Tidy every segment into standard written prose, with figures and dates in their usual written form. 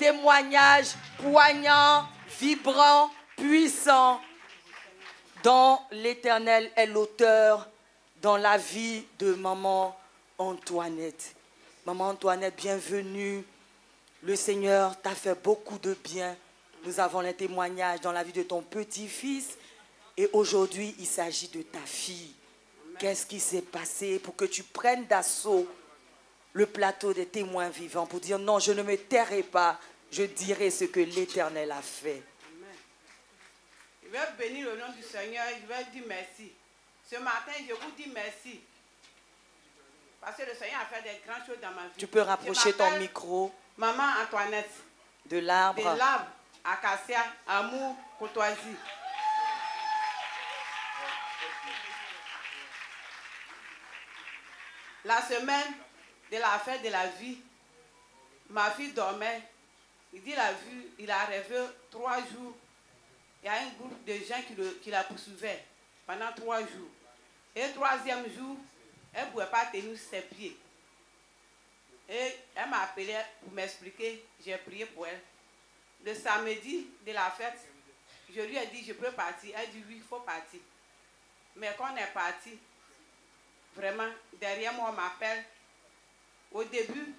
témoignage poignant, vibrant, puissant dont l'Éternel est l'auteur dans la vie de maman Antoinette. Maman Antoinette, bienvenue. Le Seigneur t'a fait beaucoup de bien. Nous avons les témoignages dans la vie de ton petit-fils. Et aujourd'hui, il s'agit de ta fille. Qu'est-ce qui s'est passé pour que tu prennes d'assaut le plateau des témoins vivants pour dire non, je ne me tairai pas, je dirai ce que l'Éternel a fait. Amen. Je vais bénir le nom du Seigneur, je vais dire merci. Ce matin, je vous dis merci. Parce que le Seigneur a fait des grandes choses dans ma vie. Tu peux rapprocher ton micro. Maman Antoinette. De l'arbre. De l'arbre, acacia, amour, courtoisie. La semaine de la fête de la vie, ma fille dormait. Il a rêvé 3 jours. Il y a un groupe de gens qui la poursuivaient pendant 3 jours. Et le 3e jour, elle ne pouvait pas tenir ses pieds. Et elle m'a appelé pour m'expliquer. J'ai prié pour elle. Le samedi de la fête, je lui ai dit, je peux partir. Elle dit, oui, il faut partir. Mais quand on est parti, vraiment, derrière moi, on m'appelle. Au début,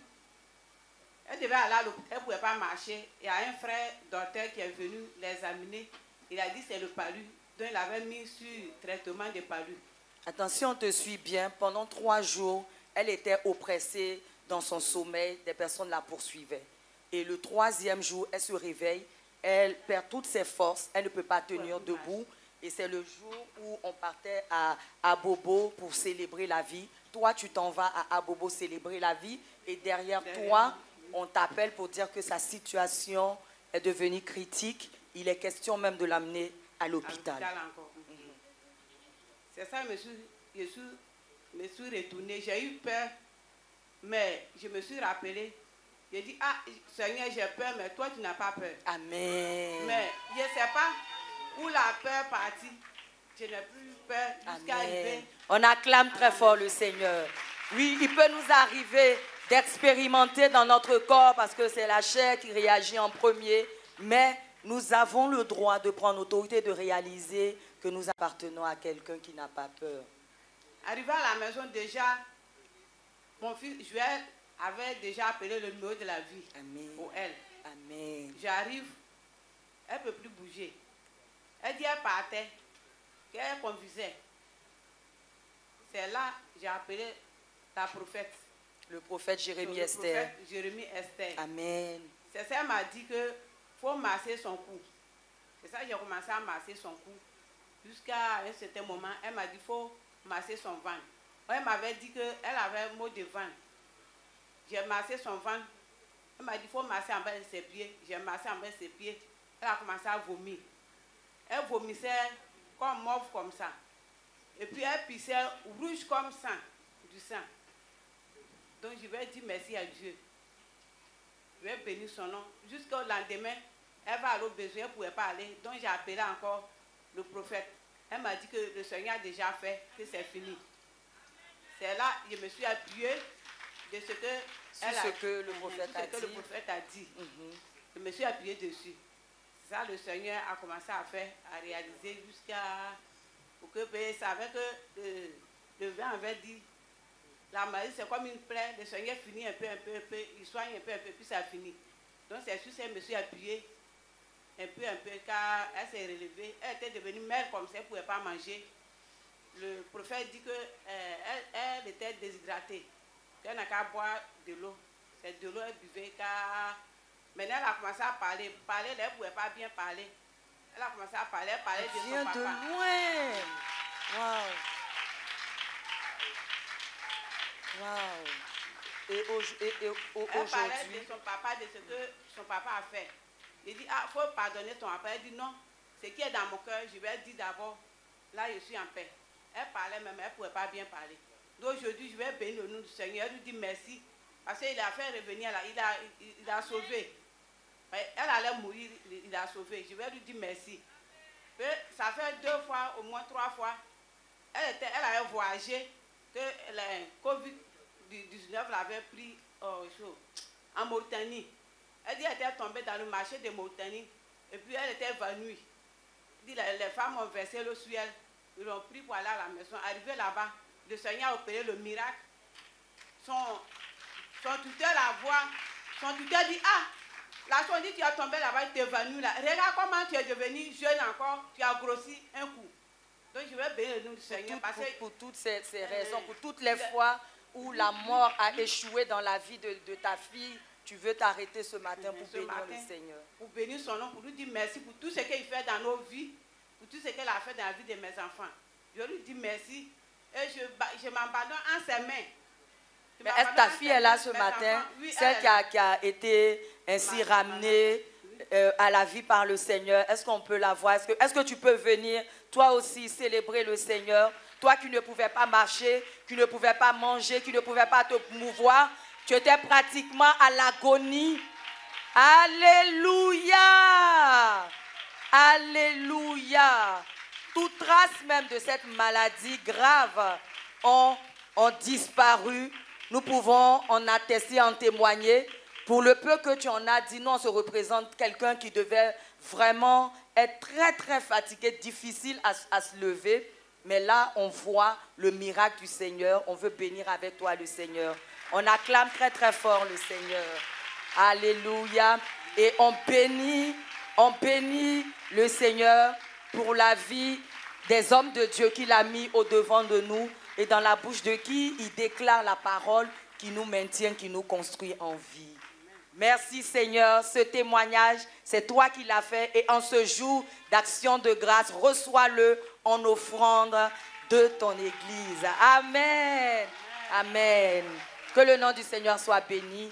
elle devait aller à l'hôpital, elle ne pouvait pas marcher. Il y a un frère docteur qui est venu l'examiner. Il a dit c'est le palu. Donc il avait mis sur traitement de palu. Attention, on te suit bien. Pendant 3 jours, elle était oppressée dans son sommeil. Des personnes la poursuivaient. Et le 3e jour, elle se réveille. Elle perd toutes ses forces. Elle ne peut pas tenir debout. Et c'est le jour où on partait à Abobo pour célébrer la vie. Toi, tu t'en vas à Abobo célébrer la vie. Et derrière toi, on t'appelle pour dire que sa situation est devenue critique. Il est question même de l'amener à l'hôpital. C'est ça, je me suis retournée. J'ai eu peur, mais je me suis rappelée. J'ai dit, ah, Seigneur, j'ai peur, mais toi, tu n'as pas peur. Amen. Mais je ne sais pas où la peur est partie. Je n'ai plus peur jusqu'à arriver. On acclame très fort le Seigneur. Oui, il peut nous arriver d'expérimenter dans notre corps parce que c'est la chair qui réagit en premier, mais nous avons le droit de prendre l'autorité de réaliser que nous appartenons à quelqu'un qui n'a pas peur. Arrivé à la maison déjà, mon fils Joël avait déjà appelé le numéro de la vie. Amen. Pour elle. Amen. J'arrive, elle ne peut plus bouger. Elle dit elle partait, qu'elle confusait. C'est là que j'ai appelé la prophète. Le prophète Jérémie Esther. Le prophète Jérémie Esther. Amen. C'est ça, elle m'a dit qu'il faut masser son cou. C'est ça que j'ai commencé à masser son cou. Jusqu'à un certain moment, elle m'a dit qu'il faut masser son ventre. Elle m'avait dit qu'elle avait un mot de ventre. J'ai massé son ventre. Elle m'a dit qu'il faut masser en bas de ses pieds. J'ai massé en bas de ses pieds. Elle a commencé à vomir. Elle vomissait comme mauve comme ça. Et puis elle pissait rouge comme sang, du sang. Donc je vais dire merci à Dieu. Je vais bénir son nom. Jusqu'au lendemain, elle va aller au besoin, elle ne pouvait pas aller. Donc j'ai appelé encore le prophète. Elle m'a dit que le Seigneur a déjà fait, que c'est fini. C'est là que je me suis appuyée de ce que, le prophète a dit. Je me suis appuyée dessus. Ça, le Seigneur a commencé à faire, à réaliser jusqu'à... Pour que vous savez que le vin avait dit, la maladie c'est comme une plaie, le Seigneur finit un peu, il soigne un peu, puis ça finit. Donc c'est sur ça que je me suis appuyée un peu, car elle s'est relevée. Elle était devenue mère comme ça, elle ne pouvait pas manger. Le prophète dit qu'elle était déshydratée, qu'elle n'a qu'à boire de l'eau. C'est de l'eau, elle buvait, car... Maintenant, elle a commencé à parler. Elle ne pouvait pas bien parler. Elle a commencé à parler, de son papa. De loin. Wow. Wow. Et aujourd'hui... Elle parlait de son papa, de ce que son papa a fait. Il dit, ah, il faut pardonner ton papa. Elle dit, non, ce qui est dans mon cœur, je vais dire d'abord, là, je suis en paix. Elle parlait même, elle ne pouvait pas bien parler. Donc aujourd'hui, je vais bénir le nom du Seigneur. Elle lui dit merci. Parce qu'il a fait revenir là, il a sauvé. Elle allait mourir, il a sauvé. Je vais lui dire merci. Et ça fait 2 fois, au moins 3 fois. Elle avait voyagé, que le Covid-19 l'avait pris en Mauritanie. Elle dit qu'elle était tombée dans le marché de Mauritanie. Et puis elle était venue. Elle dit les femmes ont versé l'eau sur elle. Ils l'ont pris pour aller à la maison. Arrivé là-bas, le Seigneur a opéré le miracle. Son tuteur la voit. Son tuteur dit, ah, la soeur dit, tu es tombé là-bas, tu es venu là. Regarde comment tu es devenu jeune encore, tu as grossi un coup. Donc je vais bénir le nom du Seigneur. Pour toutes ces raisons, pour toutes les fois où la mort a échoué dans la vie de ta fille, tu veux t'arrêter ce matin pour bénir le Seigneur. Pour bénir son nom, pour lui dire merci pour tout ce qu'il fait dans nos vies, pour tout ce qu'elle a fait dans la vie de mes enfants. Je lui dis merci et je m'abandonne en ses mains. Mais est-ce que ta fille est là ce matin, oui, celle qui a été ainsi ramenée à la vie par le Seigneur? Est-ce qu'on peut la voir? Est-ce que tu peux venir, toi aussi, célébrer le Seigneur? Toi qui ne pouvais pas marcher, qui ne pouvais pas manger, qui ne pouvais pas te mouvoir, tu étais pratiquement à l'agonie. Alléluia! Alléluia! Toute trace même de cette maladie grave ont disparu. Nous pouvons en attester, en témoigner. Pour le peu que tu en as dit, nous, on se représente quelqu'un qui devait vraiment être très, très fatigué, difficile à se lever. Mais là, on voit le miracle du Seigneur. On veut bénir avec toi le Seigneur. On acclame très, très fort le Seigneur. Alléluia. Et on bénit le Seigneur pour la vie des hommes de Dieu qu'il a mis au devant de nous et dans la bouche de qui il déclare la parole qui nous maintient, qui nous construit en vie. Merci Seigneur, ce témoignage, c'est toi qui l'as fait et en ce jour d'action de grâce, reçois-le en offrande de ton Église. Amen. Amen. Que le nom du Seigneur soit béni.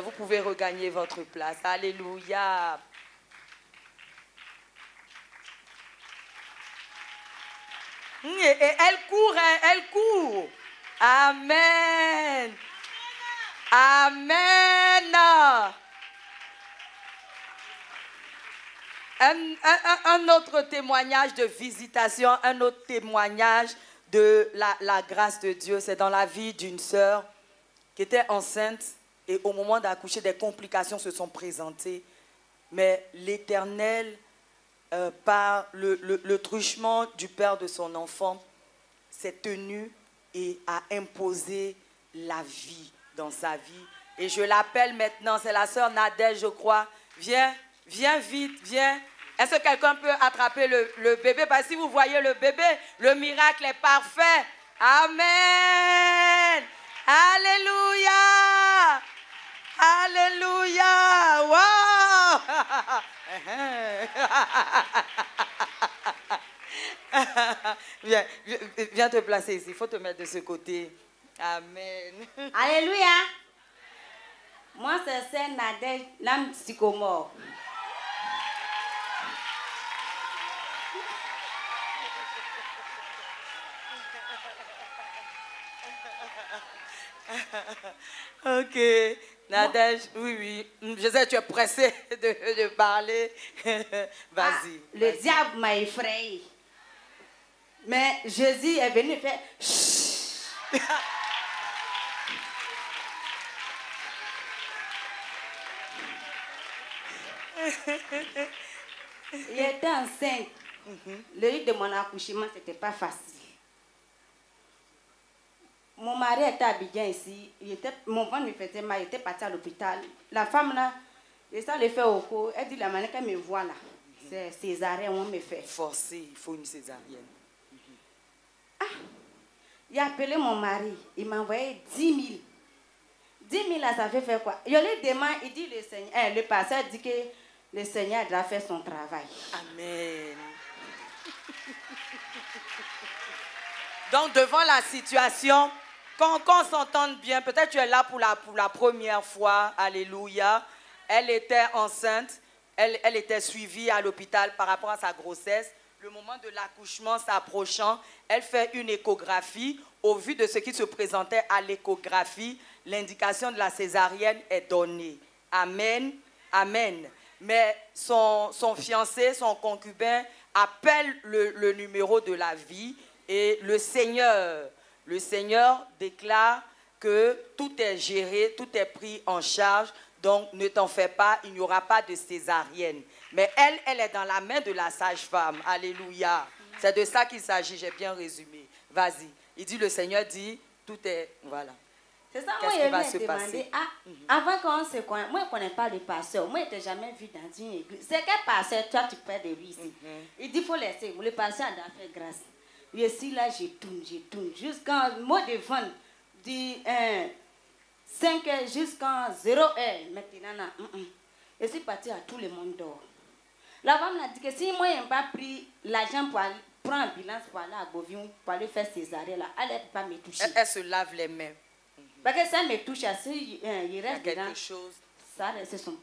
Vous pouvez regagner votre place. Alléluia. Et elle court, hein, elle court. Amen. Amen. Un autre témoignage de visitation, un autre témoignage de la grâce de Dieu. C'est dans la vie d'une sœur qui était enceinte et au moment d'accoucher, des complications se sont présentées. Mais l'Éternel, par le truchement du père de son enfant, s'est tenu et a imposé la vie dans sa vie. Et je l'appelle maintenant, c'est la sœur Nadège, je crois. Viens vite, viens. Est-ce que quelqu'un peut attraper le bébé? Parce que si vous voyez le bébé, le miracle est parfait. Amen. Alléluia. Alléluia. Wow. Viens te placer ici. Il faut te mettre de ce côté. Amen. Alléluia. Moi, c'est Nadège, l'âme sycomore. Ok. Nadège, oui. Je sais, tu es pressé de parler. Vas-y. Le diable m'a effrayé. Mais Jésus est venu faire chut. Il était enceinte. Le jour de mon accouchement, ce n'était pas facile. Mon mari était à Abidjan ici. Mon ventre me faisait mal. Il était parti à l'hôpital. La femme là, ça le fait au cou. Elle dit la manière qu'elle me voit là. C'est césarienne, on me fait. Forcé, il faut une césarienne. Ah, il a appelé mon mari. Il m'a envoyé 10 000. 10 000 là, ça fait faire quoi? Il lui demande, il dit le Seigneur, le pasteur dit que le Seigneur doit faire son travail. Amen. Donc, devant la situation, quand on s'entende bien, peut-être tu es là pour la première fois, alléluia. Elle était enceinte, elle était suivie à l'hôpital par rapport à sa grossesse. Le moment de l'accouchement s'approchant, elle fait une échographie. Au vu de ce qui se présentait à l'échographie, l'indication de la césarienne est donnée. Amen. Amen. Mais son fiancé, son concubin, appelle le numéro de la vie et le Seigneur déclare que tout est géré, tout est pris en charge Donc, ne t'en fais pas, il n'y aura pas de césarienne. Mais elle est dans la main de la sage-femme. Alléluia. C'est de ça qu'il s'agit, j'ai bien résumé. Vas-y. Il dit, le Seigneur dit, tout est... Voilà. C'est ça, Qu'est-ce moi, qui va je se lui ai demandé, passer? avant qu'on se connaisse, moi, je ne connais pas le pasteur. Moi, je ne t'ai jamais vu dans une église. C'est quel pasteur, toi, tu parles de lui ici? Il dit, il faut laisser. Le pasteur a fait grâce. Et ici, là, je tourne. Jusqu'en mot de vente, du 5 heures jusqu'en 0 heure. Maintenant, je suis parti à tout le monde dehors. La femme m'a dit que si moi, je n'ai pas pris l'argent pour aller prendre ambulance pour aller à Bovion, pour aller faire césarien, là, elle ne peut pas me toucher. Elle se lave les mains. Parce que ça me touche, il reste quelque dedans. chose. Ça reste son. Donc,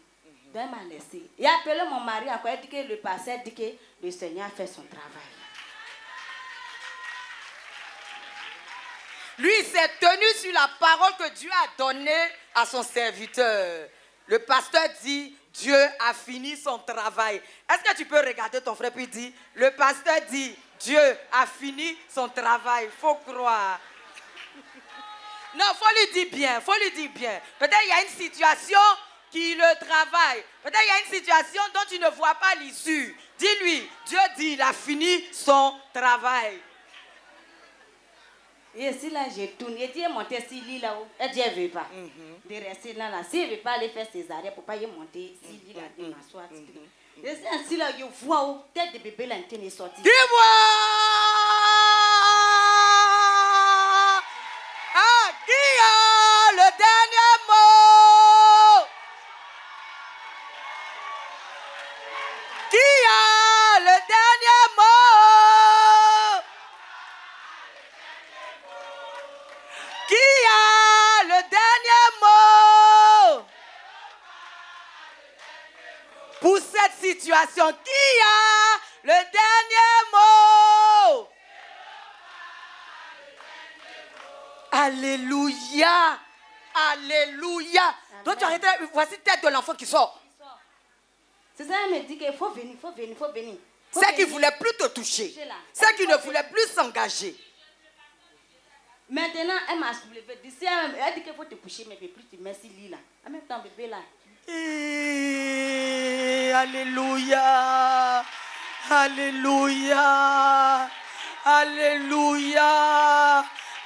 elle m'a laissé. Il a appelé mon mari encore, il dit que le pasteur dit que le Seigneur a fait son travail. Lui, il s'est tenu sur la parole que Dieu a donnée à son serviteur. Le pasteur dit, Dieu a fini son travail. Est-ce que tu peux regarder ton frère puis dire, le pasteur dit, Dieu a fini son travail. Il faut croire. Non, il faut lui dire bien, Peut-être il y a une situation qui le travaille. Peut-être il y a une situation dont tu ne vois pas l'issue. Dis-lui, Dieu dit, il a fini son travail. Et si là, je tourne, il dit, monter si lit là-haut. Elle dit, elle ne veut pas. De rester là. Si elle ne veut pas aller faire ses arrêts, pour ne pas y monter si lit là, de m'asseoir. Et c'est ainsi là, je vois où tête de bébé là, elle est sortie. Dis-moi! Ah, qui a le dernier mot? Qui a le dernier mot? Qui a le dernier mot? Pour cette situation, qui a le dernier mot? Alléluia. Alléluia. Donc tu arrêtes, voici tête de l'enfant qui sort. C'est ça, elle me dit qu'il faut venir. C'est qui ne voulait plus te toucher. C'est qui ne voulait plus s'engager. Maintenant, elle m'a soulevé. Elle dit qu'il faut te coucher, mais plus tu mets si lit là. En même temps, bébé là. Alléluia. Alléluia. Alléluia.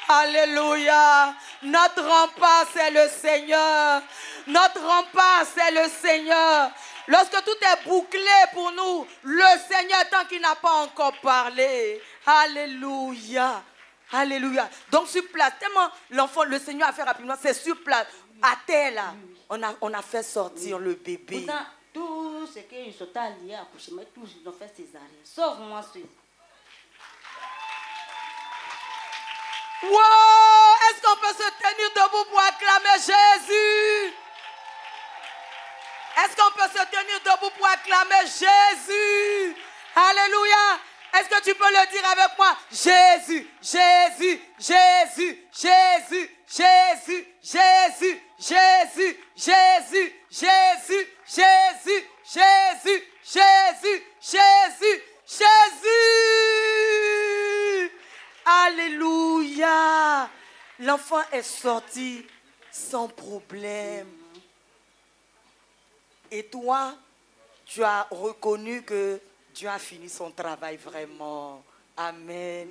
Alléluia. Notre rempart, c'est le Seigneur. Notre rempart, c'est le Seigneur. Lorsque tout est bouclé pour nous, le Seigneur, tant qu'il n'a pas encore parlé. Alléluia. Alléluia. Donc sur place, tellement l'enfant, le Seigneur a fait rapidement, c'est sur place, à terre là, on a fait sortir le bébé. Pourtant, tout ce qu'ils sont alliés à accouchement, tous ils ont fait césarienne. Sauf moi seul. Wow! Est-ce qu'on peut se tenir debout pour acclamer Jésus? Est-ce qu'on peut se tenir debout pour acclamer Jésus? Alléluia! Est-ce que tu peux le dire avec moi? Jésus, Jésus, Jésus, Jésus, Jésus, Jésus, Jésus, Jésus, Jésus, Jésus, Jésus, Jésus, Jésus, Jésus. Alléluia. L'enfant est sorti sans problème. Et toi, tu as reconnu que Dieu a fini son travail vraiment. Amen.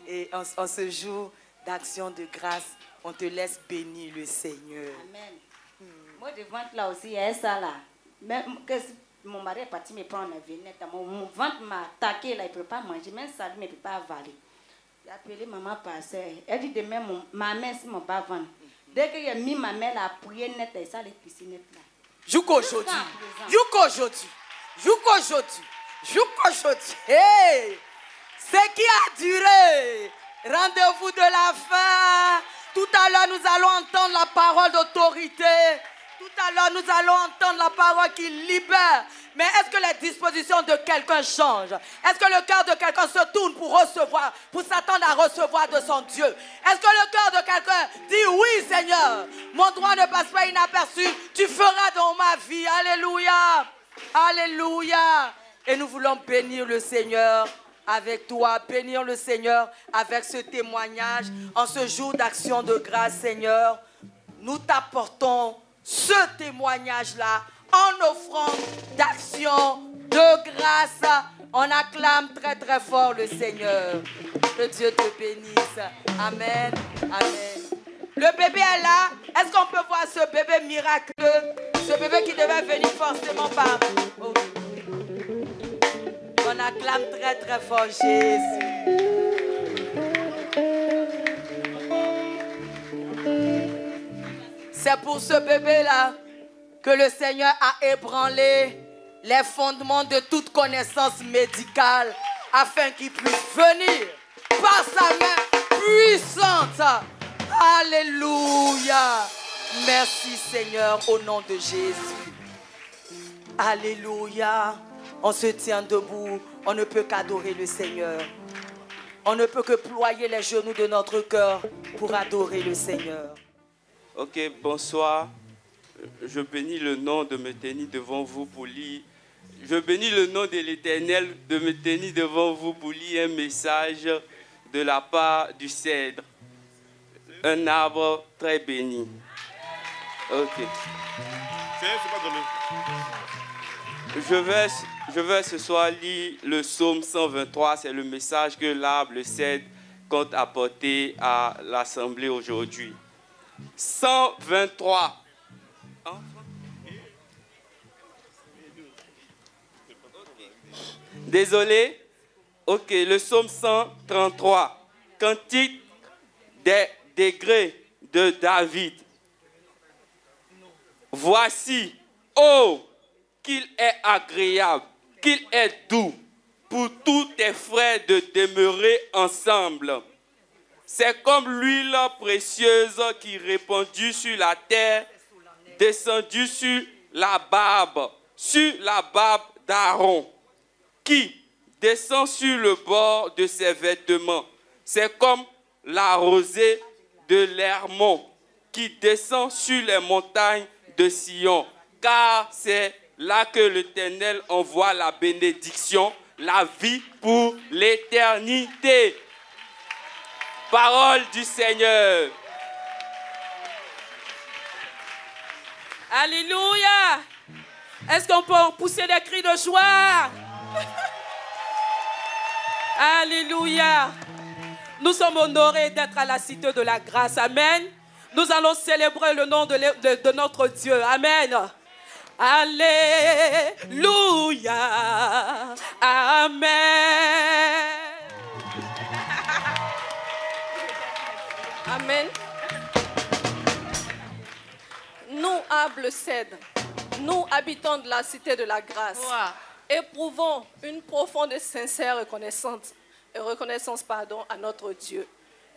Et en ce jour d'action de grâce, on te laisse bénir le Seigneur. Amen. Moi, de ventre là aussi, il y a ça là. Même que mon mari est parti me prendre un venette, mon ventre m'a attaqué là, il ne peut pas manger, même ça, il ne peut pas avaler. J'ai appelé maman passer. Elle dit demain, ma mère, c'est mon bas-ventre. Dès que j'ai mis ma mère là, prier net, et ça, les piscines là. Jusqu'aujourd'hui. Hey! Ce qui a duré. Rendez-vous de la fin. Tout à l'heure, nous allons entendre la parole d'autorité. Tout à l'heure, nous allons entendre la parole qui libère. Mais est-ce que les dispositions de quelqu'un changent? Est-ce que le cœur de quelqu'un se tourne pour recevoir, pour s'attendre à recevoir de son Dieu? Est-ce que le cœur de quelqu'un dit oui, Seigneur, mon droit ne passe pas inaperçu, tu feras dans ma vie. Alléluia. Alléluia. Et nous voulons bénir le Seigneur avec toi, bénir le Seigneur avec ce témoignage. En ce jour d'action de grâce, Seigneur, nous t'apportons ce témoignage-là en offrande d'action, de grâce. On acclame très très fort le Seigneur. Que Dieu te bénisse. Amen. Amen. Le bébé est là. Est-ce qu'on peut voir ce bébé miraculeux? Ce bébé qui devait venir forcément par... Oh. On acclame très très fort Jésus. C'est pour ce bébé-là que le Seigneur a ébranlé les fondements de toute connaissance médicale afin qu'il puisse venir par sa main puissante. Alléluia. Merci Seigneur au nom de Jésus. Alléluia. On se tient debout. On ne peut qu'adorer le Seigneur. On ne peut que ployer les genoux de notre cœur pour adorer le Seigneur. Ok, bonsoir. Je bénis le nom de me tenir devant vous pour lire. Je bénis le nom de l'Éternel de me tenir devant vous pour lire un message de la part du cèdre. Un arbre très béni. Ok. Je vais ce soir lire le psaume 123. C'est le message que l'arbre, le cèdre, compte apporter à l'assemblée aujourd'hui. 123. Désolé. Ok, le psaume 133. Cantique des degrés de David. Voici, oh, qu'il est agréable, qu'il est doux pour tous tes frères de demeurer ensemble. C'est comme l'huile précieuse qui répandue sur la terre, descendue sur la barbe d'Aaron, qui descend sur le bord de ses vêtements. C'est comme la rosée de l'Hermon qui descend sur les montagnes de Sion, car c'est là que l'Éternel envoie la bénédiction, la vie pour l'éternité. Parole du Seigneur. Alléluia. Est-ce qu'on peut pousser des cris de joie? Alléluia. Nous sommes honorés d'être à la cité de la grâce. Amen. Nous allons célébrer le nom de notre Dieu. Amen. Alléluia. Amen. Amen. Nous, arbre cèdre, nous, habitants de la cité de la grâce, éprouvons une profonde et sincère reconnaissance à notre Dieu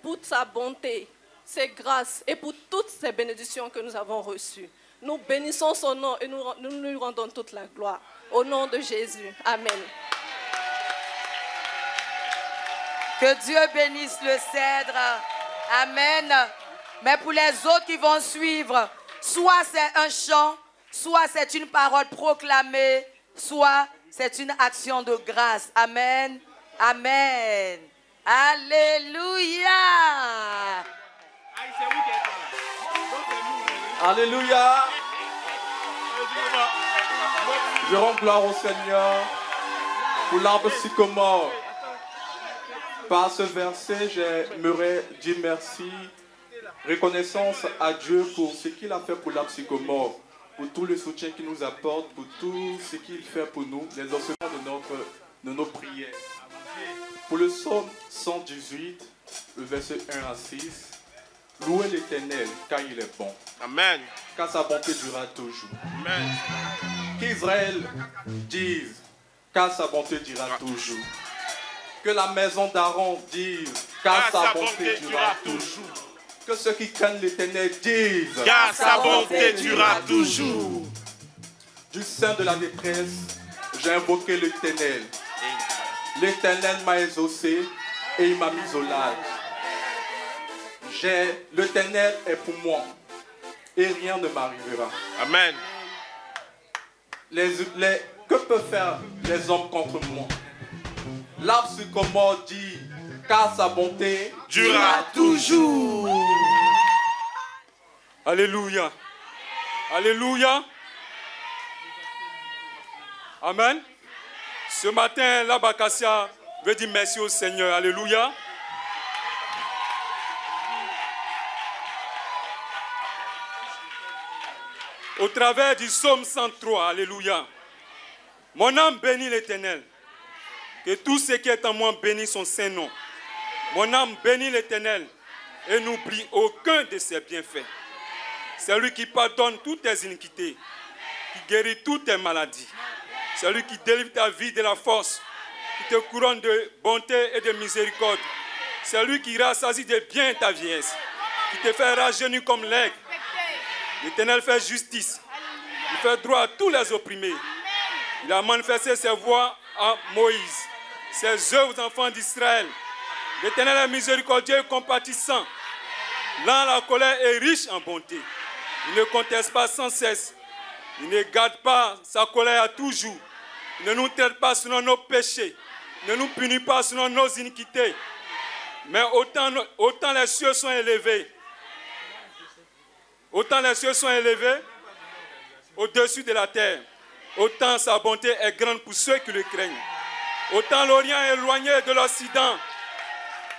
pour sa bonté, ses grâces et pour toutes ces bénédictions que nous avons reçues. Nous bénissons son nom et nous lui rendons toute la gloire. Au nom de Jésus. Amen. Que Dieu bénisse le cèdre. Amen. Mais pour les autres qui vont suivre, soit c'est un chant, soit c'est une parole proclamée, soit c'est une action de grâce. Amen. Amen. Alléluia. Alléluia. Je rends gloire au Seigneur pour l'arbre sycomore. Par ce verset, j'aimerais dire merci, reconnaissance à Dieu pour ce qu'il a fait pour l'arbre sycomore, pour tout le soutien qu'il nous apporte, pour tout ce qu'il fait pour nous, les enseignements de nos prières. Pour le psaume 118, le verset 1 à 6, louez l'Éternel car il est bon. Amen. Car sa bonté durera toujours. Amen. Qu'Israël dise car sa bonté durera toujours. Que la maison d'Aaron dise car sa bonté durera toujours. Que ceux qui craignent l'Éternel disent car sa bonté durera toujours. Du sein de la détresse, j'ai invoqué l'Éternel. L'Éternel m'a exaucé et il m'a mis au large. L'Éternel est pour moi et rien ne m'arrivera. Amen. Que peuvent faire les hommes contre moi? L'arbre sycomore dit car sa bonté durera toujours. Alléluia. Alléluia. Amen. Ce matin, l'Abakassia veut dire merci au Seigneur. Alléluia. Au travers du psaume 103, alléluia. Mon âme bénit l'Éternel. Que tout ce qui est en moi bénisse son saint nom. Mon âme bénit l'Éternel et n'oublie aucun de ses bienfaits. C'est lui qui pardonne toutes tes iniquités, qui guérit toutes tes maladies. C'est lui qui délivre ta vie de la force, qui te couronne de bonté et de miséricorde. C'est lui qui rassasie de bien ta vieillesse, qui te fait rajeunir comme l'aigle. L'Éternel fait justice. Il fait droit à tous les opprimés. Il a manifesté ses voies à Moïse, ses œuvres aux enfants d'Israël. L'Éternel est miséricordieux et compatissant. Lent à la colère et riche en bonté. Il ne conteste pas sans cesse. Il ne garde pas sa colère à toujours. Il ne nous traite pas selon nos péchés. Il ne nous punit pas selon nos iniquités. Mais autant les cieux sont élevés, au-dessus de la terre, autant sa bonté est grande pour ceux qui le craignent. Autant l'Orient est éloigné de l'Occident,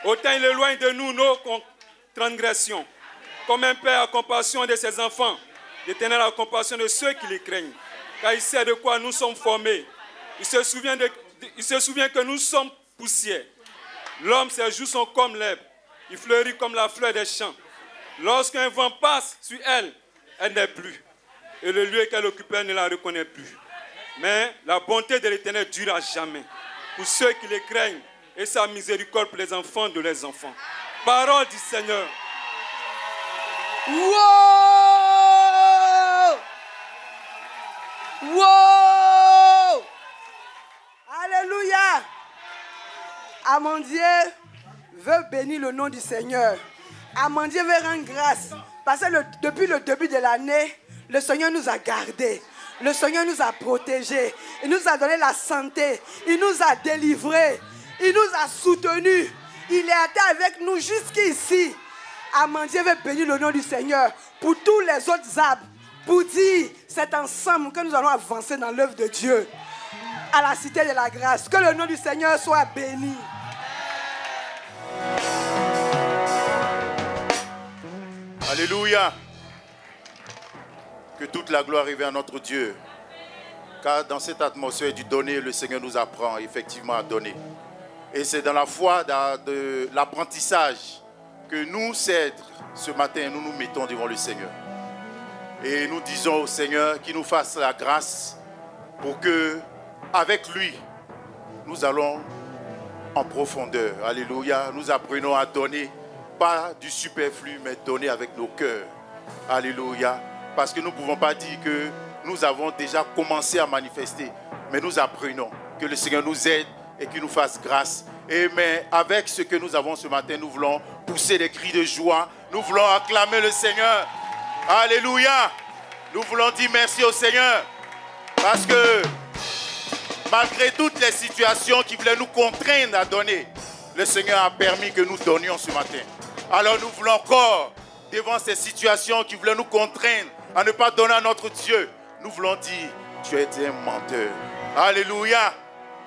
autant il éloigne de nous nos transgressions. Comme un père a compassion de ses enfants, l'Éternel a compassion de ceux qui le craignent, car il sait de quoi nous sommes formés. Il se souvient que nous sommes poussière. L'homme, ses jours sont comme l'herbe, il fleurit comme la fleur des champs. Lorsqu'un vent passe sur elle, elle n'est plus. Et le lieu qu'elle occupait ne la reconnaît plus. Mais la bonté de l'Éternel dure à jamais pour ceux qui le craignent et sa miséricorde pour les enfants de leurs enfants. Parole du Seigneur. Wow! Wow! Alléluia! Amandier veut bénir le nom du Seigneur. Amandier veut rendre grâce. Parce que depuis le début de l'année, le Seigneur nous a gardés. Le Seigneur nous a protégés. Il nous a donné la santé. Il nous a délivrés. Il nous a soutenus. Il est été avec nous jusqu'ici. Amandier veut bénir le nom du Seigneur pour tous les autres arbres. Pour dire, c'est ensemble que nous allons avancer dans l'œuvre de Dieu. À la cité de la grâce. Que le nom du Seigneur soit béni. Alléluia. Que toute la gloire arrive à notre Dieu. Car dans cette atmosphère du donner, le Seigneur nous apprend effectivement à donner. Et c'est dans la foi de l'apprentissage que nous, cèdres, ce matin, nous nous mettons devant le Seigneur. Et nous disons au Seigneur qu'il nous fasse la grâce pour que, avec lui, nous allons en profondeur. Alléluia. Nous apprenons à donner, pas du superflu, mais donner avec nos cœurs. Alléluia. Parce que nous ne pouvons pas dire que nous avons déjà commencé à manifester, mais nous apprenons que le Seigneur nous aide et qu'il nous fasse grâce. Et mais avec ce que nous avons ce matin, nous voulons pousser des cris de joie. Nous voulons acclamer le Seigneur. Alléluia. Nous voulons dire merci au Seigneur. Parce que malgré toutes les situations qui voulaient nous contraindre à donner, le Seigneur a permis que nous donnions ce matin. Alors nous voulons encore, devant ces situations qui voulaient nous contraindre à ne pas donner à notre Dieu, nous voulons dire, tu es un menteur. Alléluia.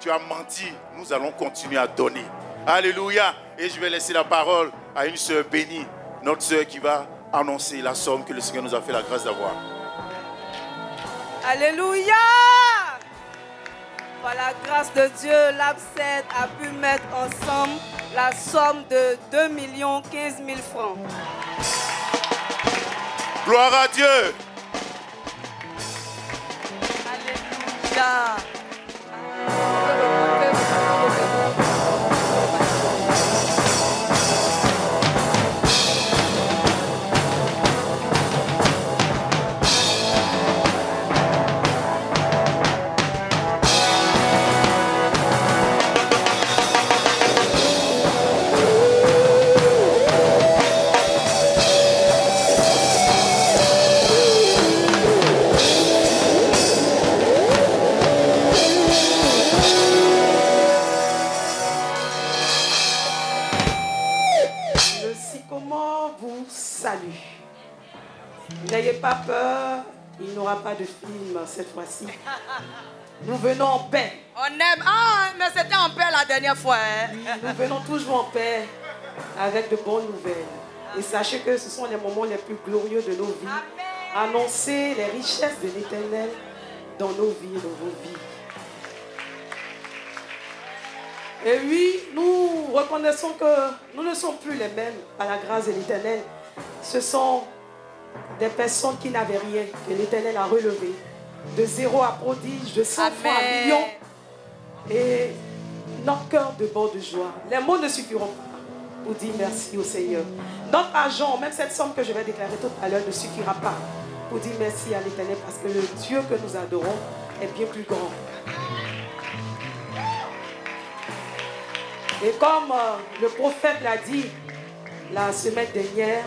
Tu as menti. Nous allons continuer à donner. Alléluia. Et je vais laisser la parole à une sœur bénie, notre sœur qui va annoncer la somme que le Seigneur nous a fait la grâce d'avoir. Alléluia. Par la grâce de Dieu, l'ABCED a pu mettre ensemble la somme de 2 015 000 francs. Gloire à Dieu. Alléluia. N'ayez pas peur Il n'y aura pas de film cette fois-ci. Nous venons en paix. On aime. Ah, mais c'était en paix la dernière fois. Hein? Nous venons toujours en paix avec de bonnes nouvelles. Et sachez que ce sont les moments les plus glorieux de nos vies. Amen. Annoncer les richesses de l'Éternel dans nos vies et dans vos vies. Et oui, nous reconnaissons que nous ne sommes plus les mêmes par la grâce de l'Éternel. Ce sont des personnes qui n'avaient rien, que l'Éternel a relevé. De zéro à prodige, de 100 fois à million. Et notre cœur déborde de joie. Les mots ne suffiront pas pour dire merci au Seigneur. Notre argent, même cette somme que je vais déclarer tout à l'heure, ne suffira pas pour dire merci à l'Éternel parce que le Dieu que nous adorons est bien plus grand. Et comme le prophète l'a dit la semaine dernière,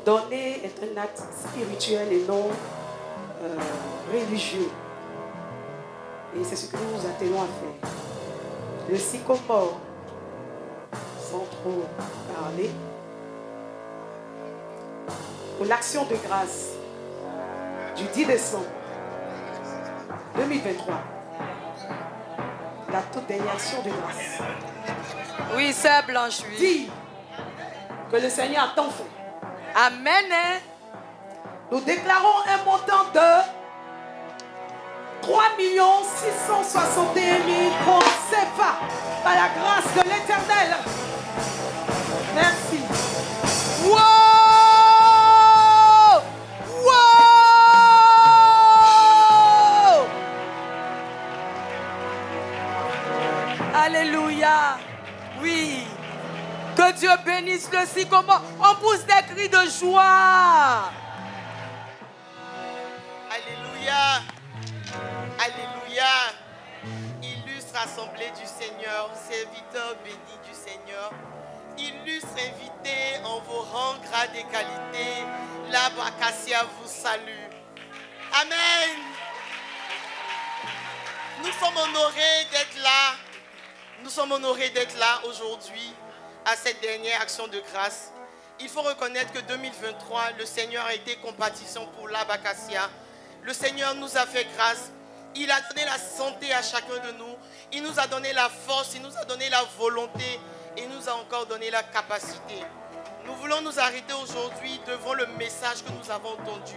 donner est un acte spirituel et non religieux. Et c'est ce que nous nous attelons à faire. Le sycomore, sans trop parler, pour l'action de grâce du 10 décembre 2023. La toute dernière action de grâce. Oui, c'est Blanche, oui. Dis que le Seigneur a tant fait. Amen. Hein? Nous déclarons un montant de 3 661 000 francs CFA par la grâce de l'Éternel. Merci. Wow! Wow! Alléluia. Oui. Que Dieu bénisse le sycomore. On pousse des cris de joie. Alléluia. Alléluia. Illustre assemblée du Seigneur, serviteur béni du Seigneur. Illustre invité en vos rangs, grades et qualités. L'arbre acacia vous salue. Amen. Nous sommes honorés d'être là. Nous sommes honorés d'être là aujourd'hui à cette dernière action de grâce. Il faut reconnaître que 2023, le Seigneur a été compatissant pour l'arbre acacia. Le Seigneur nous a fait grâce. Il a donné la santé à chacun de nous. Il nous a donné la force, il nous a donné la volonté. Et nous a encore donné la capacité. Nous voulons nous arrêter aujourd'hui devant le message que nous avons entendu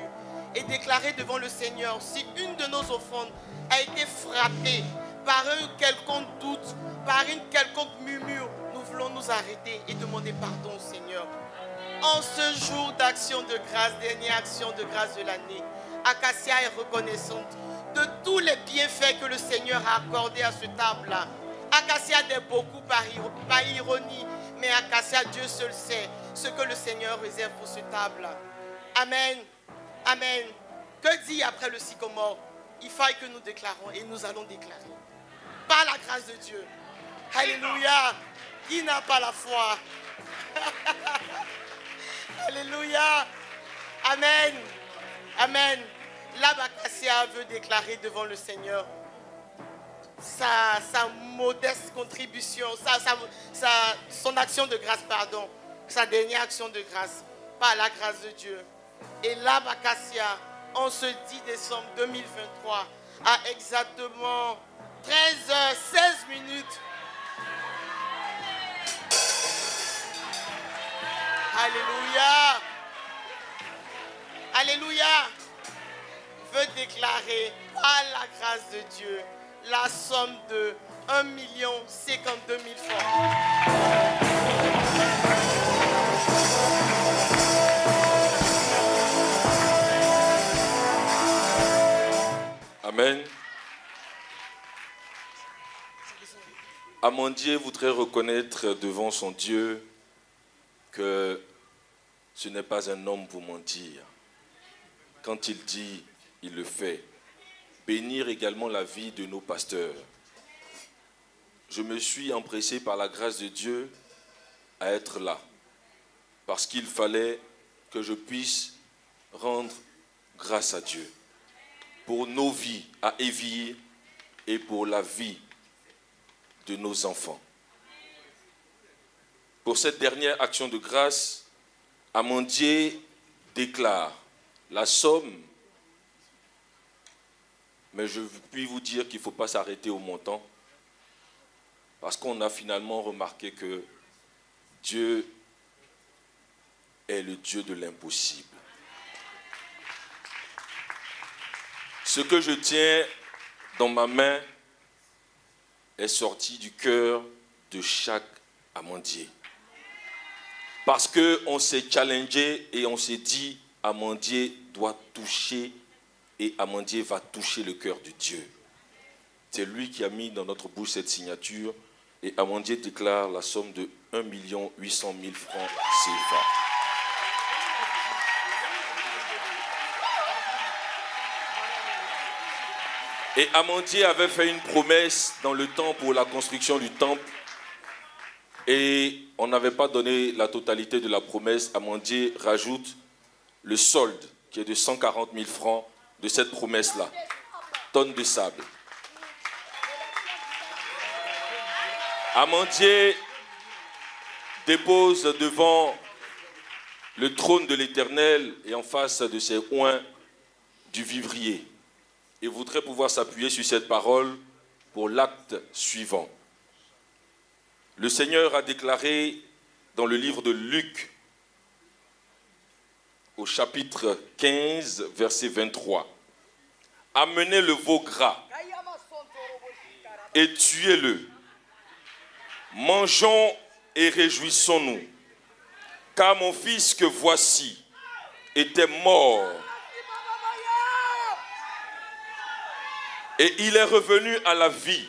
et déclarer devant le Seigneur, si une de nos offrandes a été frappée par un quelconque doute, par une quelconque murmure, nous voulons nous arrêter et demander pardon au Seigneur. En ce jour d'action de grâce, dernière action de grâce de l'année, Acacia est reconnaissante de tous les bienfaits que le Seigneur a accordés à ce table-là. Acacia dit beaucoup par ironie, mais Acacia, Dieu seul sait ce que le Seigneur réserve pour ce table. Amen. Amen. Que dit après le sycomore? Il faut que nous déclarons et nous allons déclarer. Par la grâce de Dieu. Alléluia. Qui n'a pas la foi? Alléluia. Amen. Amen. L'arbre acacia veut déclarer devant le Seigneur sa modeste contribution, son action de grâce, pardon, sa dernière action de grâce, par la grâce de Dieu. Et l'arbre acacia, en ce 10 décembre 2023, à exactement 13h16 minutes. Alléluia. Alléluia. Veut déclarer par la grâce de Dieu la somme de 1 052 000 francs. Amen. Amandier voudrait reconnaître devant son Dieu que ce n'est pas un homme pour mentir. Quand il dit, il le fait. Bénir également la vie de nos pasteurs. Je me suis empressé par la grâce de Dieu à être là, parce qu'il fallait que je puisse rendre grâce à Dieu pour nos vies à Éville et pour la vie de nos enfants. Pour cette dernière action de grâce, Amandier déclare la somme Mais je puis vous dire qu'il ne faut pas s'arrêter au montant. Parce qu'on a finalement remarqué que Dieu est le Dieu de l'impossible. Ce que je tiens dans ma main est sorti du cœur de chaque amandier. Parce qu'on s'est challengé et on s'est dit, Amandier doit toucher et Amandier va toucher le cœur de Dieu. C'est lui qui a mis dans notre bouche cette signature et Amandier déclare la somme de 1 800 000 francs CFA. Et Amandier avait fait une promesse dans le temps pour la construction du temple. Et on n'avait pas donné la totalité de la promesse. Amandier rajoute le solde qui est de 140 000 francs de cette promesse-là. Tonne de sable. Amandier dépose devant le trône de l'Éternel et en face de ses oins du vivrier. Et voudrait pouvoir s'appuyer sur cette parole pour l'acte suivant. Le Seigneur a déclaré dans le livre de Luc, au chapitre 15, verset 23, « Amenez le veau gras et tuez-le. Mangeons et réjouissons-nous, car mon fils que voici était mort. Et il est revenu à la vie.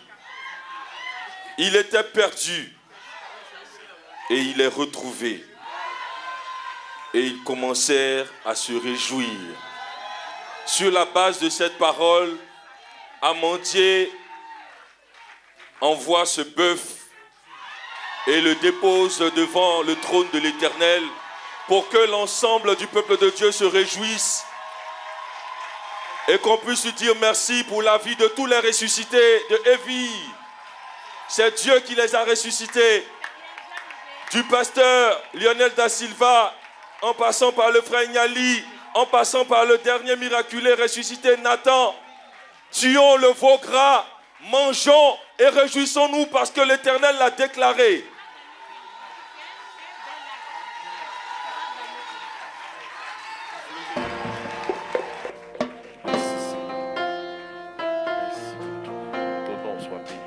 Il était perdu. Et il est retrouvé. Et ils commencèrent à se réjouir. Sur la base de cette parole, Amandier envoie ce bœuf et le dépose devant le trône de l'Éternel pour que l'ensemble du peuple de Dieu se réjouisse et qu'on puisse lui dire merci pour la vie de tous les ressuscités de Evie. C'est Dieu qui les a ressuscités. Du pasteur Lionel da Silva, en passant par le frère Niali, en passant par le dernier miraculé ressuscité Nathan. Tuons le veau gras, mangeons et réjouissons-nous parce que l'Éternel l'a déclaré. Ton nom soit béni.